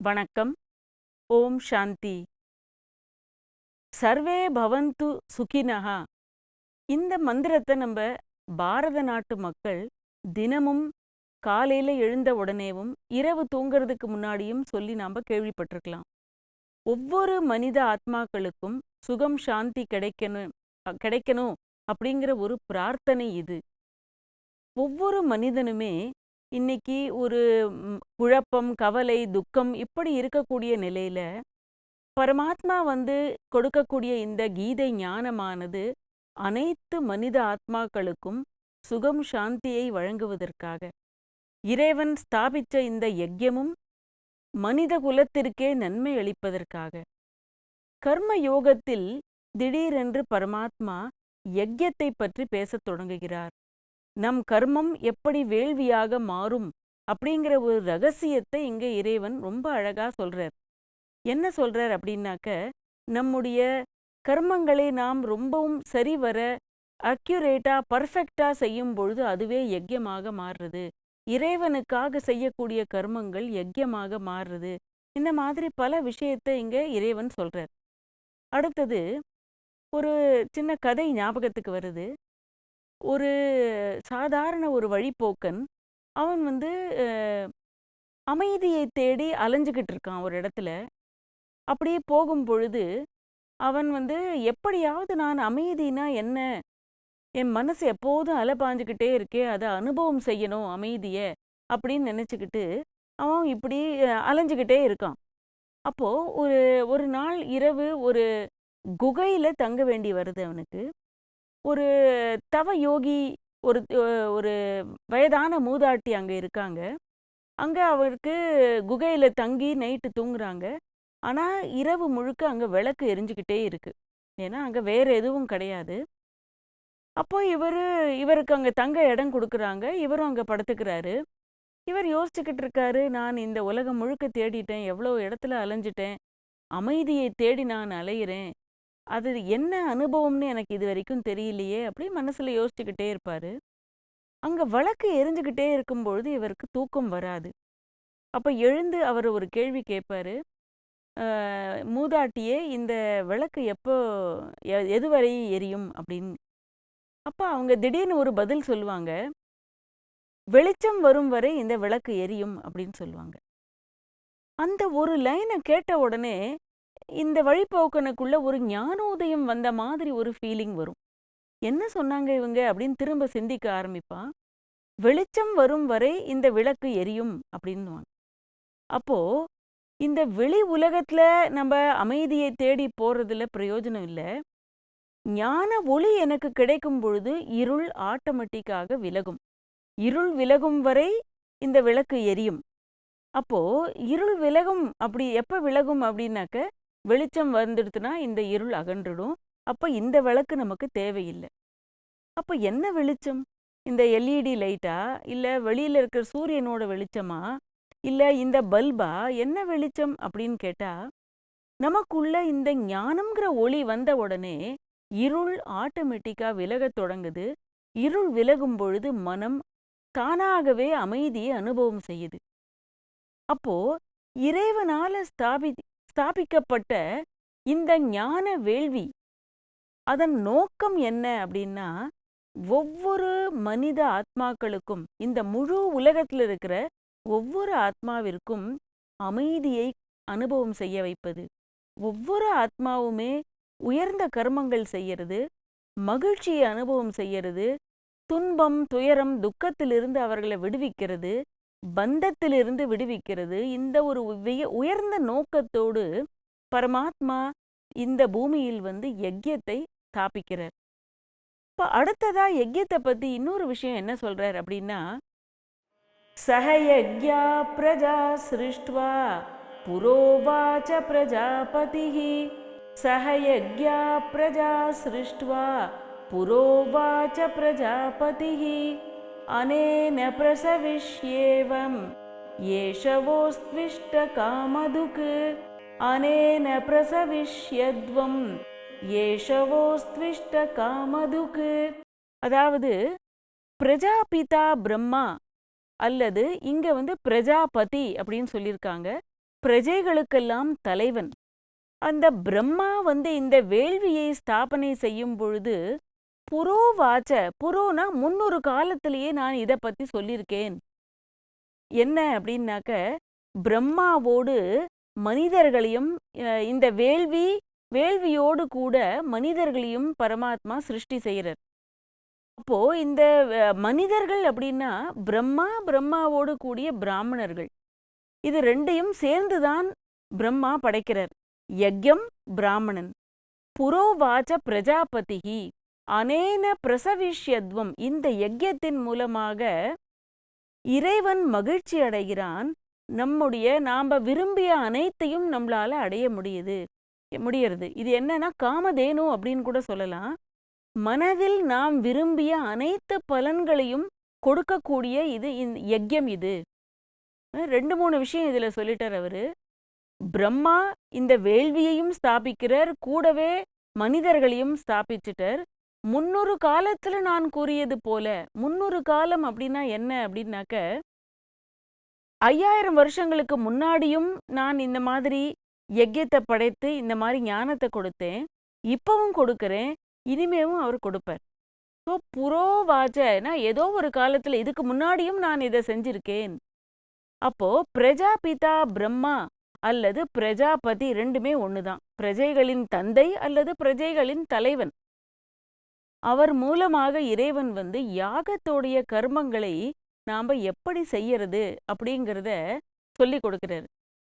வணக்கம். ஓம் சாந்தி. சர்வே பவந்து சுகினஹ. இந்த மந்திரத்தை நம்ம பாரத நாட்டு மக்கள் தினமும் காலையில எழுந்த உடனேவும் இரவு தூங்குறதுக்கு முன்னாடியும் சொல்லி நாம கேள்விப்பட்டிருக்கலாம். ஒவ்வொரு மனித ஆத்மாக்களுக்கும் சுகம் சாந்தி கிடைக்கணும் அப்படிங்கிற ஒரு பிரார்த்தனை இது. ஒவ்வொரு மனிதனுமே இன்னைக்கு ஒரு குழப்பம், கவலை, துக்கம் இப்படி இருக்கக்கூடிய நிலையில பரமாத்மா கொடுக்கக்கூடிய இந்த கீதை ஞானமானது அனைத்து மனித ஆத்மாக்களுக்கும் சுகம் சாந்தியை வழங்குவதற்காக இறைவன் ஸ்தாபித்த இந்த யஜ்யமும் மனித குலத்திற்கே நன்மை அளிப்பதற்காக. கர்ம யோகத்தில் திடீரென்று பரமாத்மா யஜ்யத்தை பற்றி பேசத் தொடங்குகிறார். நம் கர்மம் எப்படி வேள்வியாக மாறும் அப்படிங்கிற ஒரு ரகசியத்தை இங்க இறைவன் ரொம்ப அழகா சொல்றார். என்ன சொல்றார் அப்படின்னாக்க, நம்முடைய கர்மங்களை நாம் ரொம்பவும் சரிவர அக்யூரேட்டா பர்ஃபெக்டா செய்யும் பொழுது அதுவே யஜ்யமாக மாறுறது. இறைவனுக்காக செய்யக்கூடிய கர்மங்கள் யஜ்யமாக மாறுறது. இந்த மாதிரி பல விஷயத்தை இங்க இறைவன் சொல்றார். அடுத்தது ஒரு சின்ன கதை ஞாபகத்துக்கு வருது. ஒரு சாதாரண ஒரு வழிப்போக்கன் அவன் அமைதியை தேடி அலைஞ்சுக்கிட்டு இருக்கான் ஒரு இடத்துல. அப்படியே போகும் பொழுது அவன் எப்படியாவது நான் அமைதினா என்ன, என் மனசு எப்போதும் அலைபாஞ்சுக்கிட்டே இருக்கே, அதை அனுபவம் செய்யணும் அமைதிய அப்படின்னு நினச்சிக்கிட்டு அவன் இப்படி அலைஞ்சுக்கிட்டே இருக்கான். அப்போ ஒரு ஒரு நாள் இரவு ஒரு குகையில தங்க வேண்டி வருது அவனுக்கு. ஒரு தவ யோகி, ஒரு ஒரு வயதான மூதாட்டி அங்கே இருக்காங்க. அங்கே அவருக்கு குகையில் தங்கி நைட்டு தூங்குறாங்க. ஆனால் இரவு முழுக்க அங்கே விளக்கு எரிஞ்சுக்கிட்டே இருக்கு. ஏன்னா அங்கே வேற எதுவும் கிடையாது. அப்போ இவருக்கு அங்கே தங்க இடம் கொடுக்குறாங்க. இவரும் அங்கே படுத்துக்கிறாரு. இவர் யோசிச்சுக்கிட்டு இருக்காரு, நான் இந்த உலகம் முழுக்க தேடிட்டேன், எவ்வளோ இடத்துல அலைஞ்சிட்டேன், அமைதியை தேடி நான் அலையிறேன், அது என்ன அனுபவம்னு எனக்கு இது வரைக்கும் தெரியலையே அப்படி மனசுல யோசிச்சுக்கிட்டே இருப்பாரு. அங்க விளக்கு எரிஞ்சுக்கிட்டே இருக்கும்பொழுது இவருக்கு தூக்கம் வராது. அப்ப எழுந்து அவர் ஒரு கேள்வி கேட்பாரு, மூதாட்டியே இந்த விளக்கு எப்போ எதுவரை எரியும் அப்படின்னு. அப்ப அவங்க திடீர்னு ஒரு பதில் சொல்லுவாங்க, வெளிச்சம் வரும் வரை இந்த விளக்கு எரியும் அப்படின்னு சொல்லுவாங்க. அந்த ஒரு லைனை கேட்ட உடனே இந்த வழிபோக்கனுக்குள்ள ஒரு ஞானோதயம் வந்த மாதிரி ஒரு ஃபீலிங் வரும். என்ன சொன்னாங்க இவங்க அப்படின்னு திரும்ப சிந்திக்க ஆரம்பிப்பான். வெளிச்சம் வரும் வரை இந்த விளக்கு எரியும் அப்படின்னுவாங்க. அப்போ இந்த வெளி உலகத்துல நம்ம அமைதியை தேடி போறதுல பிரயோஜனம் இல்லை. ஞான ஒளி எனக்கு கிடைக்கும் பொழுது இருள் ஆட்டோமேட்டிக்காக விலகும். இருள் விலகும் வரை இந்த விளக்கு எரியும். அப்போ இருள் விலகும், அப்படி எப்ப விலகும் அப்படின்னாக்க, வெளிச்சம் வந்துடுதுன்னா இந்த இருள் அகன்றுடும். அப்ப இந்த விளக்கு நமக்கு தேவையில்லை. அப்ப என்ன வெளிச்சம்? இந்த எல்இடி லைட்டா, இல்ல வெளியில இருக்கிற சூரியனோட வெளிச்சமா, இல்ல இந்த பல்பா? என்ன வெளிச்சம் அப்படின்னு கேட்டா, நமக்குள்ள இந்த ஞானம்ங்கிற ஒளி வந்த உடனே இருள் ஆட்டோமேட்டிக்கா விலகத் தொடங்குது. இருள் விலகும் பொழுது மனம் தானாகவே அமைதியை அனுபவம் செய்யுது. அப்போ இறைவனால ஸ்தாபிக்கப்பட்ட இந்த ஞான வேள்வி, அதன் நோக்கம் என்ன அப்படின்னா, ஒவ்வொரு மனித ஆத்மாக்களுக்கும், இந்த முழு உலகத்தில் இருக்கிற ஒவ்வொரு ஆத்மாவிற்கும் அமைதியை அனுபவம் செய்ய வைப்பது. ஒவ்வொரு ஆத்மாவுமே உயர்ந்த கர்மங்கள் செய்யறது, மகிழ்ச்சியை அனுபவம் செய்யறது, துன்பம், துயரம், துக்கத்திலிருந்து அவர்களை விடுவிக்கிறது, பந்தத்திலிருந்து விடுவிக்கிறது. இந்த ஒரு உயர்ந்த நோக்கத்தோடு பரமாத்மா இந்த பூமியில் யஜ்யத்தை ஸ்தாபிக்கிறார். இப்ப அடுத்ததா யஜ்யத்தை பத்தி இன்னொரு விஷயம் என்ன சொல்றார் அப்படின்னா, சஹயஜ்யா பிரஜா சிருஷ்ட்வா புரோவாச்ச பிரஜாபதிஹி. சஹயஜ்யா பிரஜா சிருஷ்ட்வா புரோவாச்ச பிரஜாபதிஹி. அனேன பிரசவிஷ்யேவம் ஏஷவோஸ்த்விஷ்ட காமதுக். அனேன பிரசவிஷ்யத்வம் ஏஷவோஸ்த்விஷ்ட காமதுக். அதாவது பிரஜாபிதா பிரம்மா அல்லது இங்க பிரஜாபதி அப்படின்னு சொல்லியிருக்காங்க. பிரஜைகளுக்கெல்லாம் தலைவன். அந்த பிரம்மா இந்த வேள்வியை ஸ்தாபனை செய்யும் பொழுது புரோவாச்ச, புரோனா முன்னொரு காலத்திலேயே நான் இதை பத்தி சொல்லியிருக்கேன். என்ன அப்படின்னாக்க, பிரம்மாவோடு மனிதர்களையும் இந்த வேள்வியோடு கூட மனிதர்களையும் பரமாத்மா சிருஷ்டி செய்கிறார். அப்போ இந்த மனிதர்கள் அப்படின்னா பிரம்மாவோடு கூடிய பிராமணர்கள். இது ரெண்டையும் சேர்ந்துதான் பிரம்மா படைக்கிறார். யஜ்யம் பிராமணன். புரோவாச்ச பிரஜாபதிஹி அனேன பிரசவிஷ்யத்வம். இந்த யஜ்யத்தின் மூலமாக இறைவன் மகிழ்ச்சி அடைகிறான். நாம விரும்பிய அனைத்தையும் நம்மளால அடைய முடியறது. இது என்னன்னா காமதேனு அப்படின்னு கூட சொல்லலாம். மனதில் நாம் விரும்பிய அனைத்து பலன்களையும் கொடுக்கக்கூடிய இது யஜ்யம். இது 2-3 விஷயம் இதுல சொல்லிட்டார் அவரு. பிரம்மா இந்த வேள்வியையும் ஸ்தாபிக்கிறார், கூடவே மனிதர்களையும் ஸ்தாபிச்சுட்டார். முன்னொரு காலத்துல நான் கூறியது போல, முன்னொரு காலம் அப்படின்னா என்ன அப்படின்னாக்க, 5000 வருஷங்களுக்கு முன்னாடியும் நான் இந்த மாதிரி யஜ்யத்தை படைத்து இந்த மாதிரி ஞானத்தை கொடுத்தேன், இப்பவும் கொடுக்கறேன், இனிமேவும் அவர் கொடுப்பார். ஸோ புரோவாச்சனா ஏதோ ஒரு காலத்துல இதுக்கு முன்னாடியும் நான் இதை செஞ்சிருக்கேன். அப்போ பிரஜாபிதா பிரம்மா அல்லது பிரஜாபதி ரெண்டுமே ஒண்ணுதான். பிரஜைகளின் தந்தை அல்லது பிரஜைகளின் தலைவன். அவர் மூலமாக இறைவன் யாகத்தோடைய கர்மங்களை நாம எப்படி செய்யறது அப்படிங்கிறத சொல்லி கொடுக்கிறார்.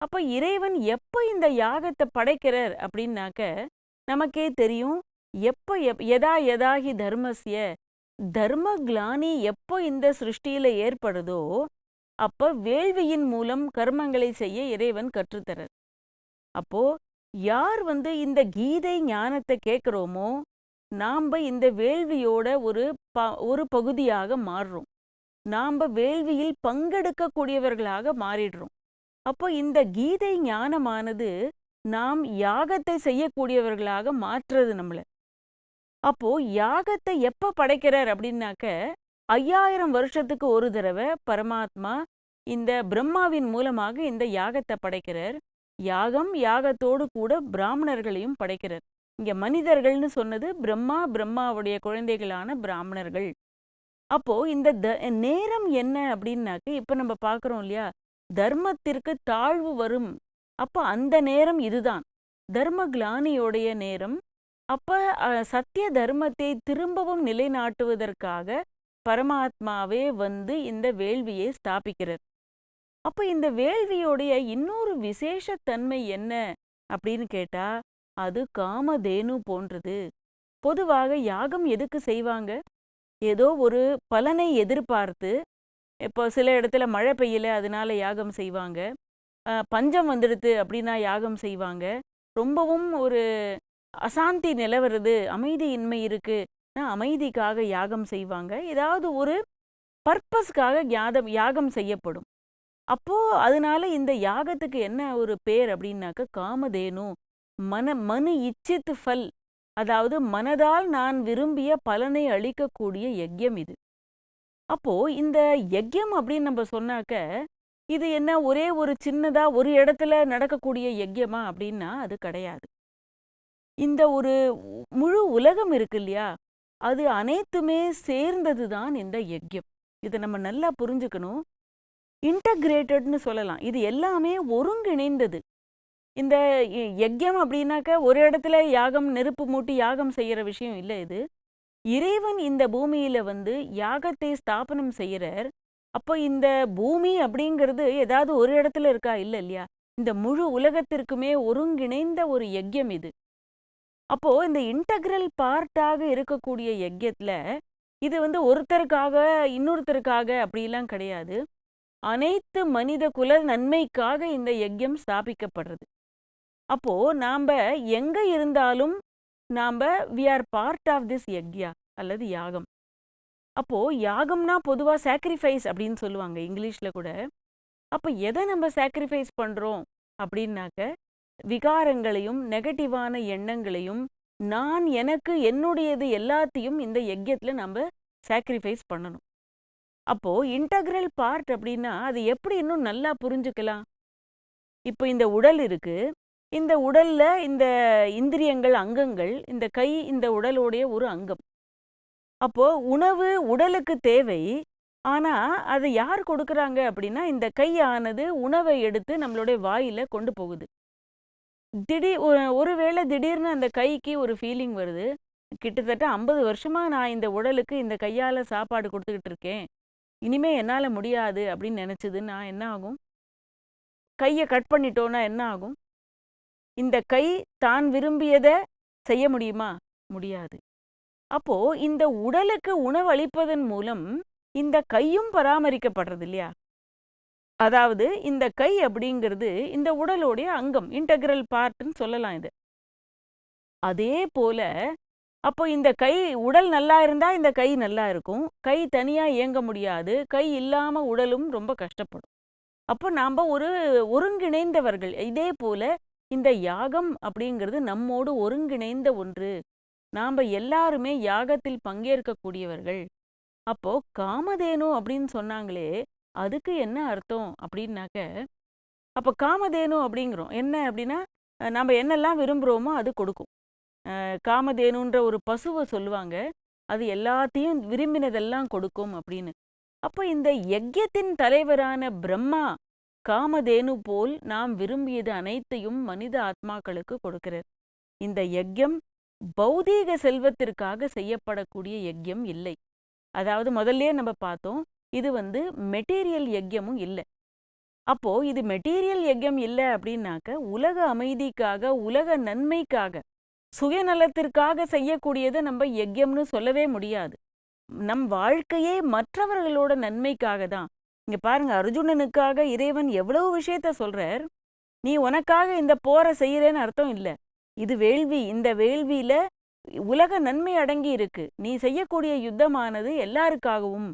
அப்ப இறைவன் எப்ப இந்த யாகத்தை படைக்கிறார் அப்படின்னாக்க, நமக்கே தெரியும். எப்ப யதாஹி தர்மஸ்ய, தர்ம கிளானி எப்போ இந்த சிருஷ்டியில ஏற்படுதோ அப்ப வேள்வியின் மூலம் கர்மங்களை செய்ய இறைவன் கற்றுத்தரார். அப்போ யார் இந்த கீதை ஞானத்தை கேட்கிறோமோ, நாம இந்த வேள்வியோட ஒரு பகுதியாக மாறுறோம். நாம வேள்வியில் பங்கெடுக்கக்கூடியவர்களாக மாறிடுறோம். அப்போ இந்த கீதை ஞானமானது நாம் யாகத்தை செய்யக்கூடியவர்களாக மாற்றுறது நம்மள. அப்போ யாகத்தை எப்ப படைக்கிறார் அப்படின்னாக்க, 5000 வருஷத்துக்கு ஒரு தடவை பரமாத்மா இந்த பிரம்மாவின் மூலமாக இந்த யாகத்தை படைக்கிறார். யாகத்தோடு கூட பிராமணர்களையும் படைக்கிறார். இங்க மனிதர்கள்னு சொன்னது பிரம்மாவுடைய குழந்தைகளான பிராமணர்கள். அப்போ இந்த நேரம் என்ன அப்படின்னாக்க, இப்ப நம்ம பாக்குறோம் இல்லையா, தர்மத்திற்கு தாழ்வு வரும். அப்ப அந்த நேரம் இதுதான் தர்ம கிளானியோடைய நேரம். அப்ப சத்திய தர்மத்தை திரும்பவும் நிலைநாட்டுவதற்காக பரமாத்மாவே இந்த வேள்வியை ஸ்தாபிக்கிறார். அப்ப இந்த வேள்வியோடைய இன்னொரு விசேஷத்தன்மை என்ன அப்படின்னு கேட்டா, அது காமதேனு போன்றது. பொதுவாக யாகம் எதுக்கு செய்வாங்க? ஏதோ ஒரு பலனை எதிர்பார்த்து. இப்போ சில இடத்துல மழை பெய்யல, அதனால யாகம் செய்வாங்க. பஞ்சம் வந்துடுது அப்படின்னா யாகம் செய்வாங்க. ரொம்பவும் ஒரு அசாந்தி நிலவருது, அமைதியின்மை இருக்கு, அமைதிக்காக யாகம் செய்வாங்க. ஏதாவது ஒரு பர்பஸ்க்காக யாகம் செய்யப்படும். அப்போ அதனால இந்த யாகத்துக்கு என்ன ஒரு பேர் அப்படின்னாக்க, காமதேனு. மனு இச்சித் ஃபல், அதாவது மனதால் நான் விரும்பிய பலனை அளிக்கக்கூடிய யஜ்யம் இது. அப்போ இந்த யஜ்யம் அப்படின்னு நம்ம சொன்னாக்க, இது என்ன ஒரே ஒரு சின்னதா ஒரு இடத்துல நடக்கக்கூடிய யஜ்யமா அப்படின்னா அது கிடையாது. இந்த ஒரு முழு உலகம் இருக்கு இல்லையா, அது அனைத்துமே சேர்ந்தது தான் இந்த யஜ்யம். இதை நம்ம நல்லா புரிஞ்சுக்கணும். இன்டகிரேட்டட்னு சொல்லலாம். இது எல்லாமே ஒருங்கிணைந்தது. இந்த யஜ்யம் அப்படின்னாக்க ஒரு இடத்துல யாகம் நெருப்பு மூட்டி யாகம் செய்யற விஷயம் இல்லை. இது இறைவன் இந்த பூமியில யாகத்தை ஸ்தாபனம் செய்யறார். அப்போ இந்த பூமி அப்படிங்கிறது ஏதாவது ஒரு இடத்துல இருக்கா? இல்லை இல்லையா. இந்த முழு உலகத்திற்குமே ஒருங்கிணைந்த ஒரு யஜ்யம் இது. அப்போ இந்த இன்டகிரல் பார்ட்டாக இருக்கக்கூடிய யஜ்யத்துல இது ஒருத்தருக்காக இன்னொருத்தருக்காக அப்படிலாம் கிடையாது. அனைத்து மனித குல நன்மைக்காக இந்த யஜ்யம் ஸ்தாபிக்கப்படுறது. அப்போ நாம எங்க இருந்தாலும் we are part of this yagya அல்லது யாகம். அப்போ யாகம்னா பொதுவா சாக்ரிஃபைஸ் அப்படின்னு சொல்லுவாங்க இங்கிலீஷ்ல கூட. அப்ப எதை நம்ம சாக்ரிஃபைஸ் பண்றோம் அப்படின்னாக்க, விகாரங்களையும் நெகட்டிவான எண்ணங்களையும் நான் எனக்கு என்னுடையது எல்லாத்தையும் இந்த யஜ்யத்துல நம்ம சாக்ரிஃபைஸ் பண்ணணும். அப்போ இன்டகிரல் பார்ட் அப்படின்னா அது எப்படி இன்னும் நல்லா புரிஞ்சுக்கலாம்? இப்போ இந்த உடல் இருக்கு. இந்த உடல்ல இந்த இந்திரியங்கள், அங்கங்கள், இந்த கை இந்த உடலுடைய ஒரு அங்கம். அப்போ உணவு உடலுக்கு தேவை. ஆனா, அதை யார் கொடுக்குறாங்க அப்படின்னா, இந்த கையானது உணவை எடுத்து நம்மளுடைய வாயில கொண்டு போகுது. ஒருவேளை திடீர்னு அந்த கைக்கு ஒரு ஃபீலிங் வருது. கிட்டத்தட்ட 50 வருஷமா நான் இந்த உடலுக்கு இந்த கையால சாப்பாடு குடுத்துக்கிட்டு இருக்கேன். இனிமே என்னால முடியாது அப்படின்னு நினைச்சதுன்னா என்ன ஆகும்? கைய கட் பண்ணிட்டோம்னா என்ன ஆகும்? இந்த கை தான் விரும்பியத செய்ய முடியுமா? முடியாது. அப்போ இந்த உடலுக்கு உணவளிப்பதன் மூலம் இந்த கையும் பராமரிக்கப்படுறது இல்லையா? அதாவது இந்த கை அப்படிங்கிறது இந்த உடலுடைய அங்கம், இன்டெக்ரல் பார்ட்ன்னு சொல்லலாம் இது. அதே போல அப்போ இந்த கை உடல் நல்லா இருந்தா இந்த கை நல்லா இருக்கும். கை தனியா இயங்க முடியாது. கை இல்லாம உடலும் ரொம்ப கஷ்டப்படும். அப்போ நாம ஒரு ஒருங்கிணைந்தவர்கள். இதே போல இந்த யாகம் அப்படிங்கிறது நம்மோடு ஒருங்கிணைந்த ஒன்று. நாம எல்லாருமே யாகத்தில் பங்கேற்கக்கூடியவர்கள். அப்போ காமதேனு அப்படின்னு சொன்னாங்களே, அதுக்கு என்ன அர்த்தம் அப்படின்னாக்க, அப்போ காமதேனு அப்படிங்கிறோம். என்ன அப்படின்னா, நம்ம என்னெல்லாம் விரும்புகிறோமோ அது கொடுக்கும். காமதேனுன்ற ஒரு பசுவை சொல்லுவாங்க. அது எல்லாத்தையும் விரும்பினதெல்லாம் கொடுக்கும் அப்படின்னு. அப்போ இந்த யஜ்யத்தின் தலைவரான பிரம்மா காமதேனு போல் நாம் விரும்பியது அனைத்தையும் மனித ஆத்மாக்களுக்கு கொடுக்கிறார். இந்த யஜ்யம் பௌதீக செல்வத்திற்காக செய்யப்படக்கூடிய யஜ்யம் இல்லை. அதாவது முதல்ல நம்ம பார்த்தோம், இது மெட்டீரியல் யஜ்யமும் இல்லை. அப்போ இது மெட்டீரியல் யஜ்யம் இல்லை அப்படின்னாக்க உலக அமைதிக்காக, உலக நன்மைக்காக, சுயநலத்திற்காக செய்யக்கூடியதை நம்ம யஜ்யம்னு சொல்லவே முடியாது. நம் வாழ்க்கையே மற்றவர்களோட நன்மைக்காக தான். இங்க பாருங்க, அர்ஜுனனுக்காக இறைவன் எவ்வளவு விஷயத்த சொல்றார். நீ உனக்காக இந்த போரை செய்யறேன்னு அர்த்தம் இல்லை. இது வேள்வி. இந்த வேள்வியில உலக நன்மை அடங்கி இருக்கு. நீ செய்யக்கூடிய யுத்தமானது எல்லாருக்காகவும்,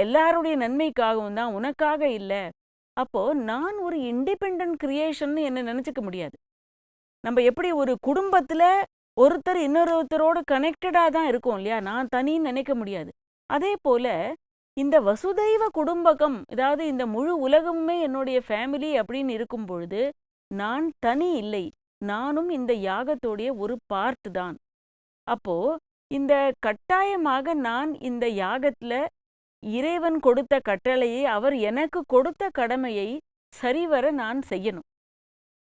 எல்லாருடைய நன்மைக்காகவும் தான், உனக்காக இல்லை. அப்போ நான் ஒரு இண்டிபெண்டன்ட் கிரியேஷன் என்ன நினைச்சுக்க முடியாது. நம்ம எப்படி ஒரு குடும்பத்துல ஒருத்தர் இன்னொருத்தரோடு கனெக்டடா தான் இருக்கும் இல்லையா? நான் தனின்னு நினைக்க முடியாது. அதே போல இந்த வசுதைவ குடும்பகம், அதாவது இந்த முழு உலகமுமே என்னுடைய ஃபேமிலி அப்படின்னு இருக்கும் பொழுது நான் தனி இல்லை. நானும் இந்த யாகத்தோடைய ஒரு பார்ட் தான். அப்போ இந்த கட்டாயமாக நான் இந்த யாகத்துல இறைவன் கொடுத்த கட்டளையை, அவர் எனக்கு கொடுத்த கடமையை சரிவர நான் செய்யணும்.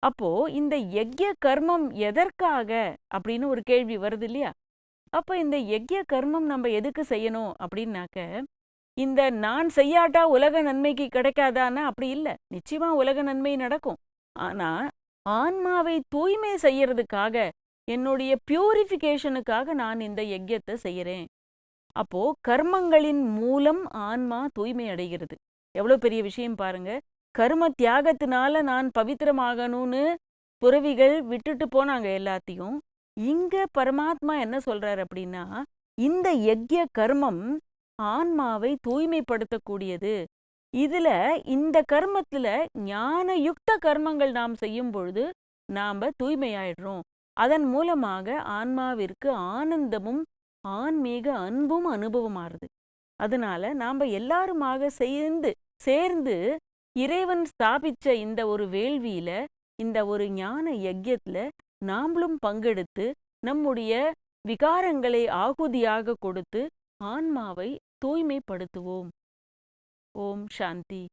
அப்போ இந்த யஜ்ய கர்மம் எதற்காக அப்படின்னு ஒரு கேள்வி வருது இல்லையா? அப்ப இந்த யஜ்ய கர்மம் நம்ம எதுக்கு செய்யணும் அப்படின்னாக்க, இந்த நான் செய்யாட்டா உலக நன்மைக்கு கிடைக்காதான்னா அப்படி இல்லை. நிச்சயமா உலக நன்மை நடக்கும். ஆனா ஆன்மாவை தூய்மை செய்யறதுக்காக, என்னுடைய பியூரிஃபிகேஷனுக்காக நான் இந்த யஜ்யத்தை செய்யறேன். அப்போ கர்மங்களின் மூலம் ஆன்மா தூய்மை அடைகிறது. எவ்வளவு பெரிய விஷயம் பாருங்க. கர்ம தியாகத்தினால நான் பவித்திரமாகணும்னு துறவிகள் விட்டுட்டு போனாங்க எல்லாத்தையும். இங்க பரமாத்மா என்ன சொல்றாரு அப்படின்னா, இந்த யஜ்ய கர்மம் ஆன்மாவை தூய்மைப்படுத்தக்கூடியது. இதுல இந்த கர்மத்துல ஞான யுக்த கர்மங்கள் நாம் செய்யும் பொழுது நாம தூய்மையாயிடுறோம். அதன் மூலமாக ஆன்மாவிற்கு ஆனந்தமும் ஆன்மீக அன்பும் அனுபவமாறுது. அதனால நாம எல்லாருமாக சேர்ந்து இறைவன் ஸ்தாபிச்ச இந்த ஒரு வேள்வியில, இந்த ஒரு ஞான யஜ்யத்துல நாமளும் பங்கெடுத்து நம்முடைய விகாரங்களை ஆகுதியாக கொடுத்து ஆன்மாவை தூய்மைப்படுத்துவோம். ஓம் சாந்தி.